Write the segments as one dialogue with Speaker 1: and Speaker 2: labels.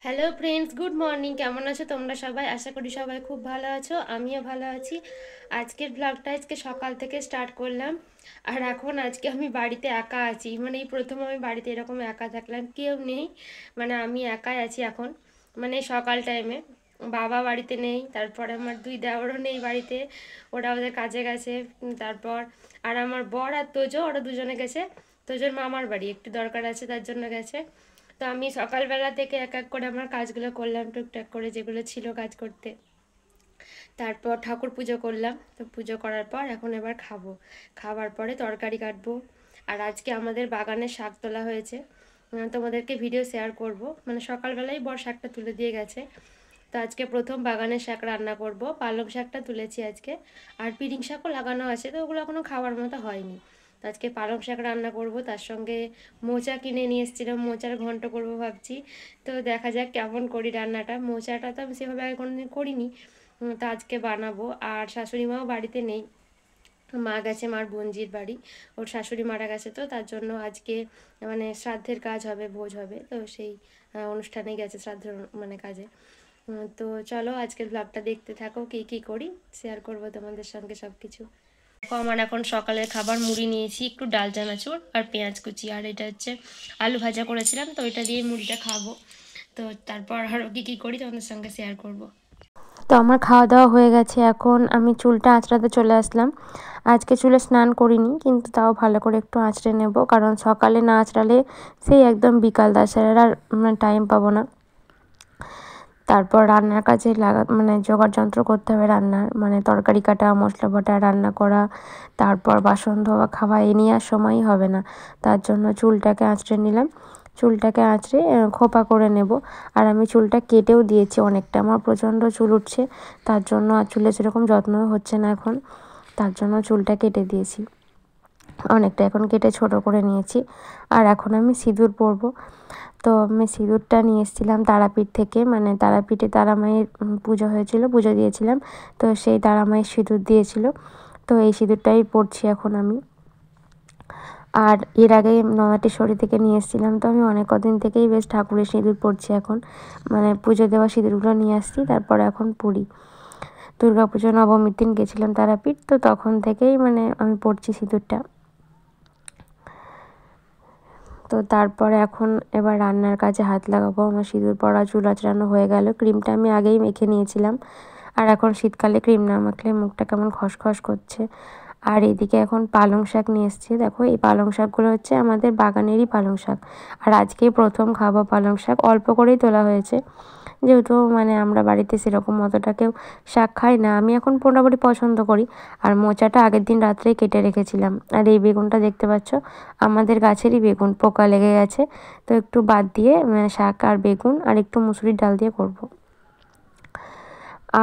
Speaker 1: Hello friends, good morning. কেমন আছো তোমরা সবাই? আশা করি সবাই খুব ভালো আছো, আমিও ভালো আছি। আজকের ব্লগটা আজকে সকাল থেকে স্টার্ট করলাম। আর এখন আজকে আমি বাড়িতে একা আছি, মানে এই প্রথম আমি বাড়িতে এরকম একা থাকলাম, কেউ নেই, মানে আমি একাই আছি এখন, মানে সকাল টাইমে। বাবা বাড়িতে নেই, তারপর আমার দুই দেওরও নেই বাড়িতে, ওরা ওদের কাজে গেছে। তারপর আর আমার বর আর তোজো, ওরা দুজনে গেছে। তোজোর মামার বাড়ি একটু দরকার আছে, তার জন্য গেছে। তো আমি সকালবেলা থেকে এক এক করে আমার কাজগুলো করলাম, টুকটাক করে যেগুলো ছিল কাজ করতে। তারপর ঠাকুর পুজো করলাম, তো পুজো করার পর এখন এবার খাবো। খাবার পরে তরকারি কাটবো। আর আজকে আমাদের বাগানে শাক তোলা হয়েছে, তোমাদেরকে ভিডিও শেয়ার করব। মানে সকালবেলায় বর শাকটা তুলে দিয়ে গেছে। তো আজকে প্রথম বাগানের শাক রান্না করব। পালং শাকটা তুলেছি আজকে, আর পিরিং শাকও লাগানো আছে, তো ওগুলো এখনও খাওয়ার মতো হয়নি। তো আজকে পালং শাক রান্না করব, তার সঙ্গে মোচা কিনে নিয়ে এসেছিলাম, মোচার ঘন্ট করব ভাবছি। তো দেখা যাক কেমন করি রান্নাটা। মোচাটা তো আমি সেভাবে আগে কোনোদিন করিনি, তো আজকে বানাবো। আর শাশুড়ি মাও বাড়িতে নেই, মা গেছে মার বোনজির বাড়ি। ওর শাশুড়ি মারা গেছে, তো তার জন্য আজকে মানে শ্রাদ্ধের কাজ হবে, ভোজ হবে, তো সেই অনুষ্ঠানে গেছে, শ্রাদ্ধের মানে কাজে। তো চলো আজকের ব্লগটা দেখতে থাকো, কী কী করি শেয়ার করবো তোমাদের সঙ্গে সব কিছু। আমার এখন সকালের খাবার মুড়ি নিয়েছি, একটু ডাল চানাচুর আর পেঁয়াজ কুচি, আর এটা হচ্ছে আলু ভাজা করেছিলাম, তো ওইটা দিয়ে মুড়িটা খাবো। তো তারপর আরও কী কী করি তোমাদের সঙ্গে শেয়ার করব। তো আমার খাওয়া দাওয়া হয়ে গেছে, এখন আমি চুলটা আঁচড়াতে চলে আসলাম। আজকে চুলে স্নান করিনি, কিন্তু তাও ভালো করে একটু আঁচড়ে নেব, কারণ সকালে না আঁচড়ালে সেই একদম বিকাল তাছাড়া আর টাইম পাবো না। তারপর রান্নার কাজে মানে জোগাড় যন্ত্র করতে হবে রান্নার, মানে তরকারি কাটা, মশলা বাটা, রান্না করা, তারপর বাসন ধোয়া, খাওয়া, এ নিয়ে আর সময়ই হবে না। তার জন্য চুলটাকে আঁচড়ে নিলাম। চুলটাকে আঁচড়ে খোপা করে নেব। আর আমি চুলটা কেটেও দিয়েছি অনেকটা, আমার প্রচণ্ড চুল উঠছে, তার জন্য আর চুলে সেরকম যত্নও হচ্ছে না এখন, তার জন্য চুলটা কেটে দিয়েছি অনেকটা, এখন কেটে ছোট করে নিয়েছি। আর এখন আমি সিঁদুর পরবো। তো আমি সিঁদুরটা নিয়ে এসেছিলাম তারাপীঠ থেকে, মানে তারাপীঠে তারামায়ের পুজো হয়েছিল, পুজো দিয়েছিলাম, তো সেই তারামায়ের সিঁদুর দিয়েছিল, তো এই সিঁদুরটাই পরছি এখন আমি। আর এর আগে ননাটেশ্বরী থেকে নিয়ে এসেছিলাম, তো আমি অনেক কদিন থেকেই বেশ ঠাকুরের সিঁদুর পরছি এখন, মানে পুজো দেওয়া সিঁদুরগুলো নিয়ে আসছি, তারপরে এখন পরি। দুর্গাপুজো নবমীর দিন গেছিলাম তারাপীঠ, তো তখন থেকেই মানে আমি পরছি সিঁদুরটা। তো তারপরে এখন এবার রান্নার কাজে হাত লাগাবো। আমার সিঁদুর পরা, চুল আঁচড়ানো হয়ে গেল, ক্রিমটা আমি আগেই মেখে নিয়েছিলাম। আর এখন শীতকালে ক্রিম না মাখলে মুখটা কেমন খসখস করছে। আর এদিকে এখন পালং শাক নিয়ে এসেছি, দেখো এই পালং শাকগুলো হচ্ছে আমাদের বাগানেরই পালং শাক। আর আজকেই প্রথম খাবো পালং শাক, অল্প করেই তোলা হয়েছে, যেহেতু মানে আমরা বাড়িতে সেরকম অতটা কেউ শাক খাই না, আমি এখন মোটামুটি পছন্দ করি। আর মোচাটা আগের দিন রাত্রেই কেটে রেখেছিলাম। আর এই বেগুনটা দেখতে পাচ্ছ, আমাদের গাছেরই বেগুন, পোকা লেগে গেছে, তো একটু বাদ দিয়ে শাক আর বেগুন আর একটু মুসুরির ডাল দিয়ে করব।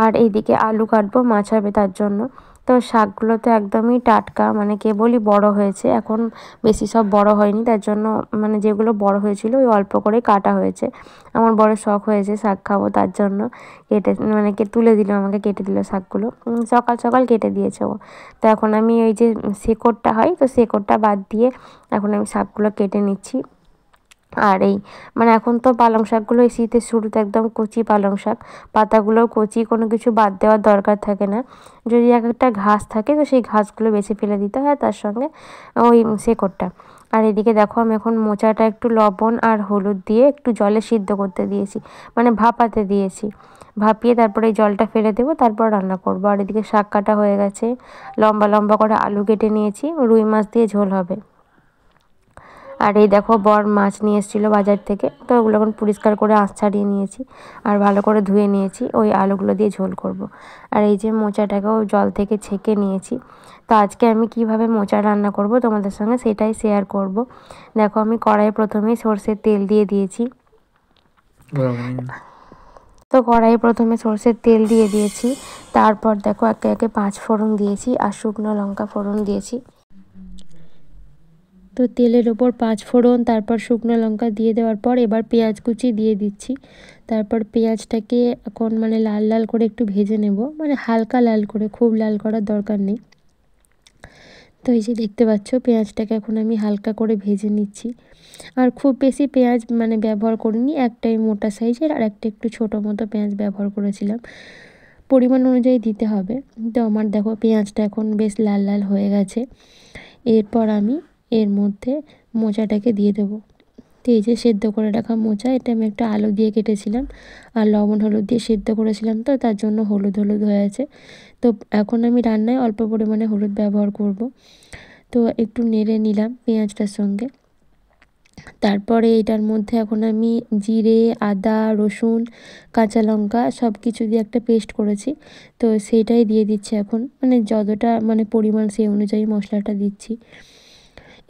Speaker 1: আর এইদিকে আলু কাটবো, মাছ হবে তার জন্য। তো শাকগুলো তো একদমই টাটকা, মানে কেবলই বড় হয়েছে, এখন বেশি সব বড় হয়নি, তার জন্য মানে যেগুলো বড় হয়েছিল ওই অল্প করে কাটা হয়েছে। আমার বড় শখ হয়েছে শাক খাবো, তার জন্য কেটে মানে তুলে দিল আমাকে, কেটে দিল শাকগুলো, সকাল সকাল কেটে দিয়েছে ও। তো এখন আমি ওই যে শেকড়টা হয়, তো শেকড়টা বাদ দিয়ে এখন আমি শাকগুলো কেটে নিচ্ছি। আর এই মানে এখন তো পালং শাকগুলো এই শীতের শুরুতে একদম কচি পালং শাক, পাতাগুলোও কচি, কোনো কিছু বাদ দেওয়ার দরকার থাকে না। যদি এক একটা ঘাস থাকে তো সেই ঘাসগুলো বেছে ফেলে দিতে হয়, তার সঙ্গে ওই শেকড়টা। আর এদিকে দেখো আমি এখন মোচাটা একটু লবণ আর হলুদ দিয়ে একটু জলে সিদ্ধ করতে দিয়েছি, মানে ভাপাতে দিয়েছি, ভাপিয়ে তারপরে এই জলটা ফেলে দেবো, তারপর রান্না করবো। আর এদিকে শাক কাটা হয়ে গেছে, লম্বা লম্বা করে আলু কেটে নিয়েছি, রুই মাছ দিয়ে ঝোল হবে। আর এই দেখো বর মাছ নিয়ে এসেছিলো বাজার থেকে, তো ওগুলো এখন পরিষ্কার করে আঁশ ছাড়িয়ে নিয়েছি আর ভালো করে ধুয়ে নিয়েছি, ওই আলুগুলো দিয়ে ঝোল করব। আর এই যে মোচাটাকেও জল থেকে ছেঁকে নিয়েছি। তো আজকে আমি কিভাবে মোচা রান্না করব তোমাদের সঙ্গে সেটাই শেয়ার করব। দেখো আমি কড়াইয়ে প্রথমেই সর্ষের তেল দিয়ে দিয়েছি। তো কড়াইয়ে প্রথমে সর্ষের তেল দিয়ে দিয়েছি, তারপর দেখো একে একে 5 ফোড়ন দিয়েছি আর শুকনো লঙ্কা ফোড়ন দিয়েছি। তো তেলের ওপর 5 ফোড়ন, তারপর শুকনো লঙ্কা দিয়ে দেওয়ার পর এবার পেঁয়াজ কুচি দিয়ে দিচ্ছি। তারপর পেঁয়াজটাকে এখন মানে লাল লাল করে একটু ভেজে নেব, মানে হালকা লাল করে, খুব লাল করার দরকার নেই। তো এই যে দেখতে পাচ্ছ পেঁয়াজটাকে এখন আমি হালকা করে ভেজে নিচ্ছি। আর খুব বেশি পেঁয়াজ মানে ব্যবহার করিনি, একটাই মোটা সাইজের আর একটা একটু ছোটো মতো পেঁয়াজ ব্যবহার করেছিলাম। পরিমাণ অনুযায়ী দিতে হবে। তো আমার দেখো পেঁয়াজটা এখন বেশ লাল লাল হয়ে গেছে। এরপর আমি এর মধ্যে মোচাটাকে দিয়ে দেবো। তো এই যে সেদ্ধ করে রাখা মোচা, এটা আমি একটা আলু দিয়ে কেটেছিলাম আর লবণ হলুদ দিয়ে সেদ্ধ করেছিলাম, তো তার জন্য হলুদ হলুদ হয়ে আছে। তো এখন আমি রান্নায় অল্প পরিমাণে হলুদ ব্যবহার করব। তো একটু নেড়ে নিলাম পেঁয়াজটার সঙ্গে। তারপরে এটার মধ্যে এখন আমি জিরে, আদা, রসুন, কাঁচা লঙ্কা সব কিছু দিয়ে একটা পেস্ট করেছি, তো সেইটাই দিয়ে দিচ্ছি এখন। মানে যতটা মানে পরিমাণ সেই অনুযায়ী মশলাটা দিচ্ছি।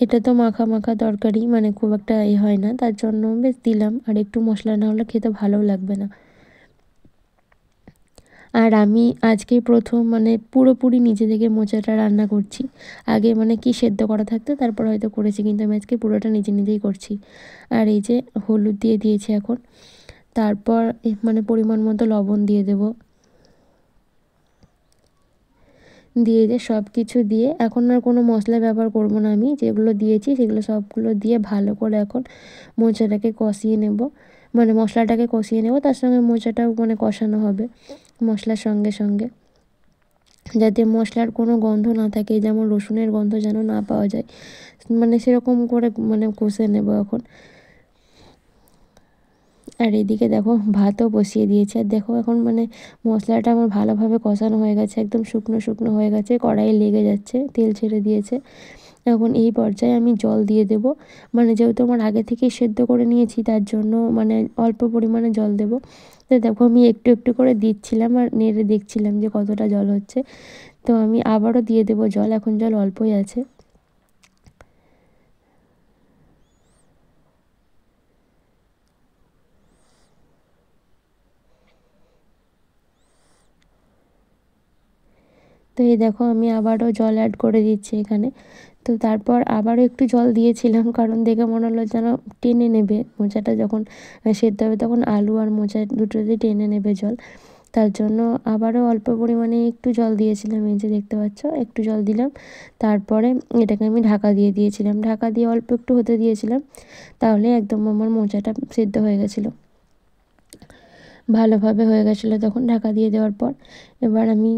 Speaker 1: এটা তো মাখা মাখা তরকারি, মানে খুব একটা হয় না, তার জন্য বেশ দিলাম। আর একটু মশলা না হলে খেতে ভালোও লাগবে না। আর আমি আজকেই প্রথম মানে পুরোপুরি নিজে থেকে মোচাটা রান্না করছি। আগে মানে কি সেদ্ধ করা থাকতো তারপর হয়তো করেছি, কিন্তু আমি আজকে পুরোটা নিজে নিজেই করছি। আর এই যে হলুদ দিয়ে দিয়েছি এখন। তারপর মানে পরিমাণ মতো লবণ দিয়ে দেব। দিয়ে যে সব কিছু দিয়ে এখন আর কোনো মশলা ব্যবহার করব না, আমি যেগুলো দিয়েছি সেগুলো সবগুলো দিয়ে ভালো করে এখন মোচাটাকে কষিয়ে নেব। মানে মশলাটাকে কষিয়ে নেব, তার সঙ্গে মোচাটাও মানে কষানো হবে মশলার সঙ্গে সঙ্গে, যাতে মশলার কোনো গন্ধ না থাকে, যেমন রসুনের গন্ধ যেন না পাওয়া যায়, মানে সেরকম করে মানে কষে নেব এখন। আর এদিকে দেখো ভাতও বসিয়ে দিয়েছি। আর দেখো এখন মানে মশলাটা আমার ভালোভাবে কষানো হয়ে গেছে, একদম শুকনো শুকনো হয়ে গেছে, কড়াইয়ে লেগে যাচ্ছে, তেল ছেড়ে দিয়েছে। এখন এই পর্যায়ে আমি জল দিয়ে দেব। মানে যেহেতু আমার আগে থেকেই সেদ্ধ করে নিয়েছি, তার জন্য মানে অল্প পরিমাণে জল দেব। তো দেখো আমি একটু একটু করে দিচ্ছিলাম আর নেড়ে দেখছিলাম যে কতটা জল হচ্ছে। তো আমি আবারও দিয়ে দেব জল, এখন জল অল্পই আছে। তো এই দেখো আমি আবারও জল অ্যাড করে দিচ্ছি এখানে। তো তারপর আবারও একটু জল দিয়েছিলাম, কারণ দেখে মনে হলো যেন টেনে নেবে মোচাটা, যখন সেদ্ধ হবে তখন আলু আর মোচা দুটোতেই টেনে নেবে জল। তার জন্য আবারও অল্প পরিমাণে একটু জল দিয়েছিলাম, এই যে দেখতে পাচ্ছ একটু জল দিলাম। তারপরে এটাকে আমি ঢাকা দিয়ে দিয়েছিলাম, ঢাকা দিয়ে অল্প একটু হতে দিয়েছিলাম, তাহলে একদম আমার মোচাটা সেদ্ধ হয়ে গেছিলো, ভালোভাবে হয়ে গেছিলো তখন ঢাকা দিয়ে দেওয়ার পর। এবার আমি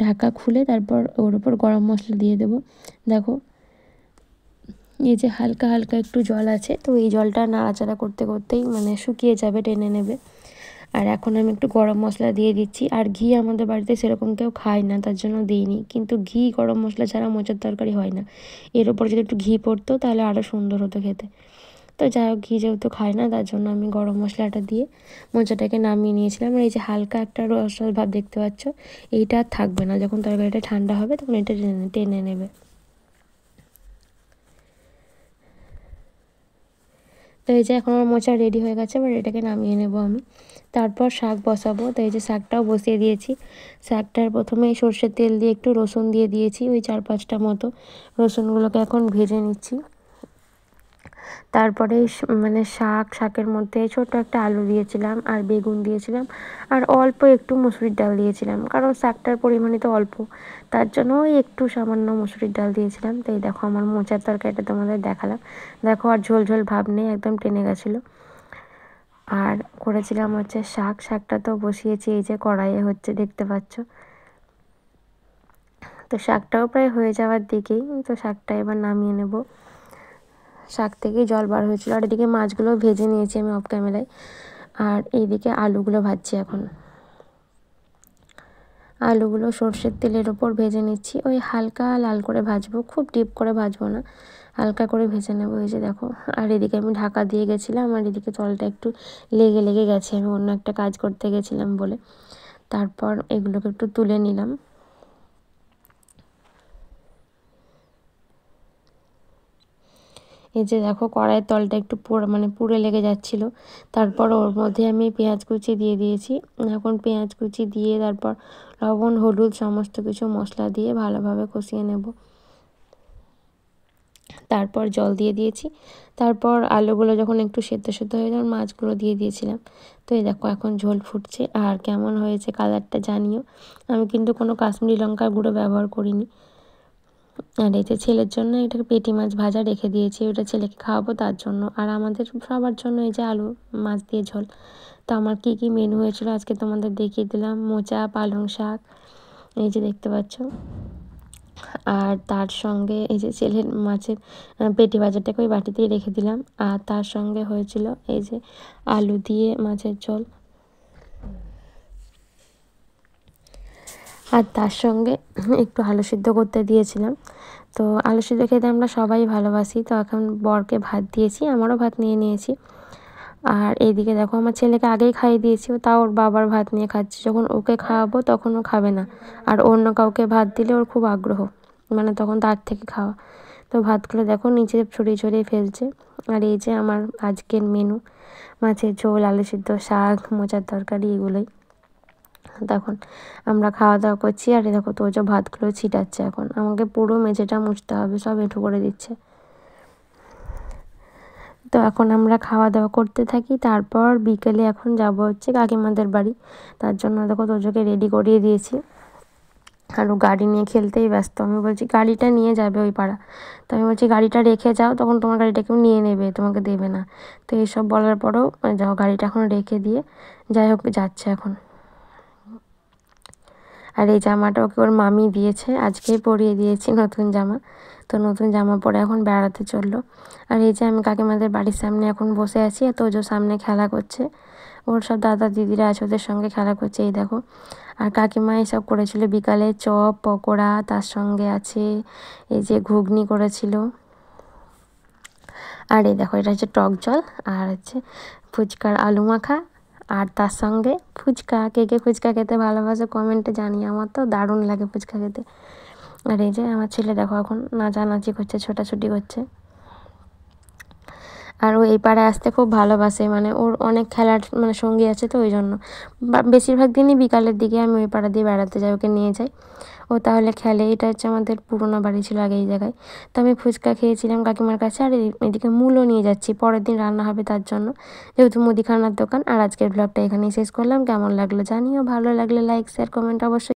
Speaker 1: ঢাকা খুলে তারপর ওর ওপর গরম মশলা দিয়ে দেবো। দেখো এই যে হালকা হালকা একটু জল আছে, তো এই জলটা নাড়াচাড়া করতে করতেই মানে শুকিয়ে যাবে, টেনে নেবে। আর এখন আমি একটু গরম মশলা দিয়ে দিচ্ছি। আর ঘি আমাদের বাড়িতে সেরকম কেউ খায় না, তার জন্য দিইনি, কিন্তু ঘি গরম মশলা ছাড়া মোচার তরকারি হয় না। এর ওপর যদি একটু ঘি পড়তো তাহলে আরও সুন্দর হতো খেতে। তো যাই হোক, ঘি যেহেতু খায় না তার জন্য আমি গরম মশলাটা দিয়ে মোচাটাকে নামিয়ে নিয়েছিলাম। আর এই যে হালকা একটা রস ভাব দেখতে পাচ্ছ, এইটা আর থাকবে না, যখন তরকারিটা ঠান্ডা হবে তখন এটা টেনে টেনে নেবে। তো এই যে এখন আমার মোচা রেডি হয়ে গেছে, এবার এটাকে নামিয়ে নেব আমি। তারপর শাক বসাবো, তো এই যে শাকটাও বসিয়ে দিয়েছি। শাকটার প্রথমে সর্ষের তেল দিয়ে একটু রসুন দিয়ে দিয়েছি, ওই 4-5টা মতো। রসুনগুলোকে এখন ভেজে নিচ্ছি। তারপরে মানে শাকের মধ্যে ছোট্ট একটা আলু দিয়েছিলাম আর বেগুন দিয়েছিলাম আর অল্প একটু মুসুরির ডাল দিয়েছিলাম, কারণ শাকটার পরিমাণই তো অল্প, তার জন্য ওই একটু সামান্য মুসুরির ডাল দিয়েছিলাম। তো এই দেখো আমার মোচার তরকারিটা তোমাদের দেখালাম। দেখো আর ঝোল ঝোল ভাব নেই, একদম টেনে গেছিলো। আর করেছিলাম হচ্ছে শাকটা তো বসিয়েছি, এই যে কড়াইয়ে হচ্ছে দেখতে পাচ্ছ। তো শাকটাও প্রায় হয়ে যাওয়ার দিকেই, তো শাকটা এবার নামিয়ে নেব। শাক থেকেই জল বার হয়েছিল। আর এদিকে মাছগুলো ভেজে নিয়েছি আমি অফ ক্যামেরায়, আর এইদিকে আলুগুলো ভাজছি এখন। আলুগুলো সর্ষের তেলের ওপর ভেজে নিচ্ছি, ওই হালকা লাল করে ভাজবো, খুব ডিপ করে ভাজবো না, হালকা করে ভেজে নেবো। এই যে দেখো, আর এদিকে আমি ঢাকা দিয়ে গেছিলাম, আর এদিকে তলটা একটু লেগে লেগে গেছে, আমি অন্য একটা কাজ করতে গেছিলাম বলে। তারপর এগুলোকে একটু তুলে নিলাম। এই যে দেখো কড়াইয়ের তলটা একটু পুড়ে লেগে যাচ্ছিলো, তারপর ওর মধ্যে আমি পেঁয়াজ কুচি দিয়ে দিয়েছি। এখন পেঁয়াজ কুচি দিয়ে তারপর লবণ হলুদ সমস্ত কিছু মশলা দিয়ে ভালোভাবে কষিয়ে নেব। তারপর জল দিয়ে দিয়েছি। তারপর আলুগুলো যখন একটু সেদ্ধ সেদ্ধ হয়ে যাবে মাছগুলো দিয়ে দিয়েছিলাম। তো এই দেখো এখন ঝোল ফুটছে, আর কেমন হয়েছে কালারটা জানিও। আমি কিন্তু কোনো কাশ্মীরি লঙ্কার গুঁড়ো ব্যবহার করিনি। আর এই যে ছেলের জন্য এটা পেটি মাছ ভাজা রেখে দিয়েছি, ওটা ছেলেকে খাওয়াবো তার জন্য। আর আমাদের সবার জন্য এই যে আলু মাছ দিয়ে ঝোল। তো আমার কি কি মেনু হয়েছিল আজকে তোমাদের দেখিয়ে দিলাম। মোচা, পালং শাক, এই যে দেখতে পাচ্ছ। আর তার সঙ্গে এই যে ছেলের মাছের পেটি ভাজাটাকে ওই বাটিতেই রেখে দিলাম। আর তার সঙ্গে হয়েছিল এই যে আলু দিয়ে মাছের ঝোল। আর তার সঙ্গে একটু আলু সিদ্ধ করতে দিয়েছিলাম। তো আলু সিদ্ধ খেতে আমরা সবাই ভালোবাসি। তো এখন বরকে ভাত দিয়েছি, আমারও ভাত নিয়ে নিয়েছি। আর এইদিকে দেখো আমার ছেলেকে আগেই খাইয়ে দিয়েছি, ও তাও ওর বাবার ভাত নিয়ে খাচ্ছে। যখন ওকে খাওয়াবো তখন ও খাবে না, আর অন্য কাউকে ভাত দিলে ওর খুব আগ্রহ, মানে তখন তার থেকে খাওয়া। তো ভাতগুলো দেখো নিচে ছড়িয়ে ছড়িয়ে ফেলছে। আর এই যে আমার আজকের মেনু, মাছের ঝোল, আলু সিদ্ধ, শাক, মোচার তরকারি, এগুলোই। তখন আমরা খাওয়া দাওয়া করছি। আর দেখো তো যে ভাতগুলো ছিটাচ্ছে, এখন আমাকে পুরো মেঝেটা মুছতে হবে, সব এঁঠো করে দিচ্ছে। তো এখন আমরা খাওয়া দাওয়া করতে থাকি। তারপর বিকেলে এখন যাব হচ্ছে কাকিমাদের বাড়ি। তার জন্য দেখো তোজোকে রেডি করিয়ে দিয়েছি, আর ও গাড়ি নিয়ে খেলতেই ব্যস্ত। আমি বলছি গাড়িটা নিয়ে যাবে ওই পাড়া, তো আমি বলছি গাড়িটা রেখে যাও, তখন তোমার গাড়িটা কেউ নিয়ে নেবে, তোমাকে দেবে না। তো এইসব বলার পরেও যাও, গাড়িটা এখন রেখে দিয়ে যাই হোক যাচ্ছে এখন। আর এই জামাটা ওকে ওর মামি দিয়েছে, আজকেই পরিয়ে দিয়েছি নতুন জামা। তো নতুন জামা পরে এখন বেড়াতে চললো। আর এই যে আমি কাকিমাদের বাড়ির সামনে এখন বসে আছি, আর তোজো সামনে খেলা করছে, ওর সব দাদা দিদিরা আছে, ওদের সঙ্গে খেলা করছে, এই দেখো। আর কাকিমা এসব করেছিল বিকালে, চপ পকোড়া, তার সঙ্গে আছে এই যে ঘুগনি করেছিল। আর এই দেখো এটা হচ্ছে টক জল, আর হচ্ছে ফুচকার আলু মাখা, আর তার সঙ্গে ফুচকা। কে কে ফুচকা খেতে ভালোবাসে কমেন্টে জানিয়ে, আমার তো দারুণ লাগে ফুচকা খেতে। আর এই যে আমার ছেলে দেখো এখন নাচানাচি করছে, ছোটাছুটি করছে। আর ও এই পাড়ায় আসতে খুব ভালোবাসে, মানে ওর অনেক খেলার মানে সঙ্গী আছে, তো ওই জন্য বেশিরভাগ দিনই বিকালের দিকে আমি ওই পাড়া দিয়ে বেড়াতে যাই, ওকে নিয়ে যাই, ও তাহলে খেলে। এটা হচ্ছে আমাদের পুরোনো বাড়ি ছিল আগে এই জায়গায়। তো আমি ফুচকা খেয়েছিলাম কাকিমার কাছে, আর এদিকে মূলও নিয়ে যাচ্ছি, পরের দিন রান্না হবে তার জন্য, যেহেতু মুদিখানার দোকান। আর আজকের ব্লগটা এখানেই শেষ করলাম। কেমন লাগলো জানিও, ভালো লাগলে লাইক শেয়ার কমেন্ট অবশ্যই।